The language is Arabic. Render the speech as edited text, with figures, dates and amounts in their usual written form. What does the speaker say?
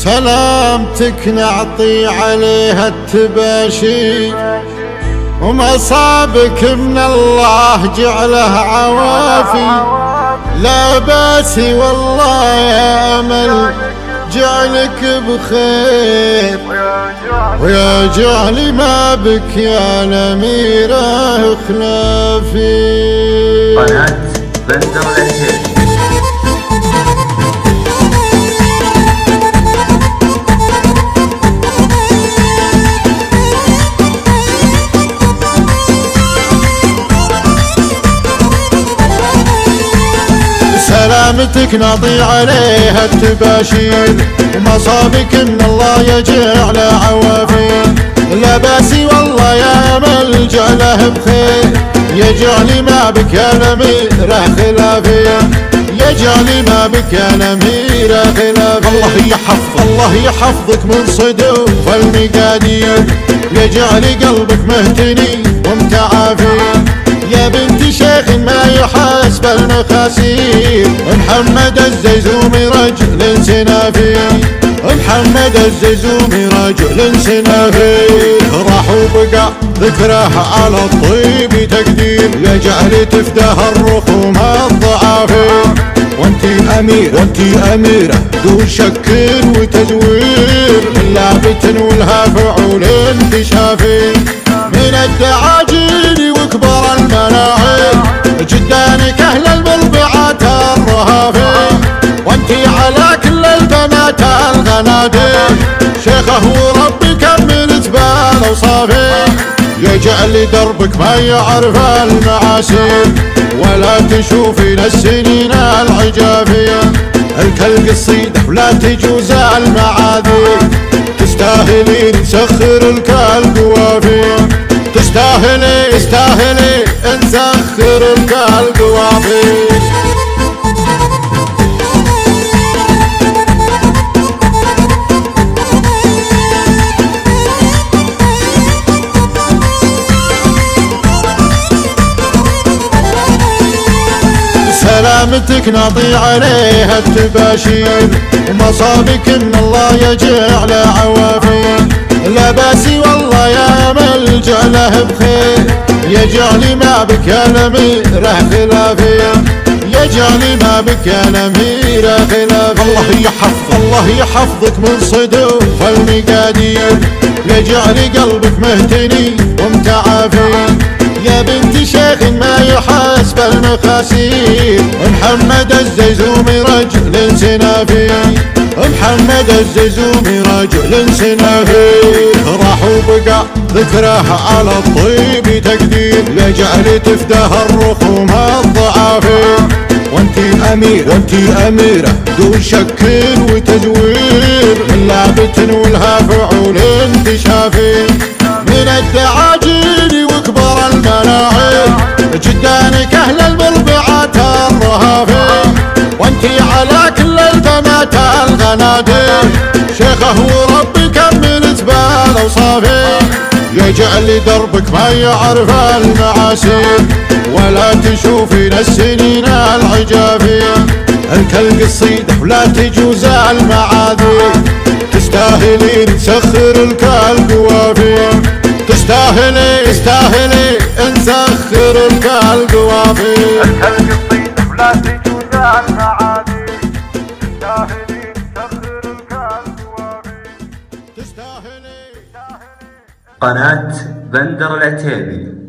سلامتك نعطي عليها التباشير، ومصابك من الله جعله عوافي. لا باسي والله يا أمل جعلك بخير، ويا جعلي ما بك يا الأميرة خلافي. قناة بندر العتيبي. سلامتك نعطي عليها التباشير، ومصابك من الله يجعل عوافي. لا باسي والله يا أمل جعله بخير، يجعل ما بك يا الأميرة خلافي. يجعل ما بك يا الأميرة خلافي. الله يحفظك من صدوف المقادير، يجعل قلبك مهتني ومتعافي. يا بنت شيخ ما يحاسب المخاسير، محمد الزيزومي رجل سنافي. محمد الزيزومي رجل سنافي. راح وبقى ذكره على الطيب تقدير، يجعل تفداه الرخوم الضعافي. وانتي أميرة دون شك وتزوير، من لابت ولها فعول انكشافي. من الدعاجين وكبر الملاعين، جدانك أهل المربعات الرهافي. وانتي على كل البنات الغنادير، شيخه وربي كملت بالاوصافي. يجعل دربك ما يعرف المعاسير، ولا تشوفين السنين العجافية. الكل قصيدة ولا تجوز المعاذير، تستاهلين نسخر الكل قوافي. تستاهلي نسخر الكل قوافي. سلامتك نعطي عليها التباشير، ومصابك من الله يجعل عوافي. لا باسي والله يا أمل جعله بخير، يجعل ما بك يا الأميرة خلافي. يجعل ما بك يا الأميرة خلافي. الله يحفظك من صدوف المقادير، يجعل قلبك مهتني ومتعافي. يا بنت شيخ ما يحاسب المخاسير، محمد الزيزومي رجل سنافي. محمد الزيزومي رجل سنافي. راح وبقى ذكره على الطيب تقدير، يجعل تفداه الرخوم الضعافي. وانتي أميرة دون شك وتزوير، من لابت ولها فعول انكشافي. من الدعاجين وكبر الملاعين، جدانك أهل المربعات الرهافي. وانتي على كل البنات الغنادير، شيخه وربي كملت بالاوصافي. يجعل دربك ما يعرف المعاسير، ولا تشوفين السنين العجافية. الكل قصيدة ولا تجوز المعاذير، تستاهلين نسخر الكل قوافي. تستاهلي نسخر الكل قوافي. الكل قصيدة ولا تجوز المعاذير، تستاهلي نسخر الكل قوافي. قناة بندر العتيبي.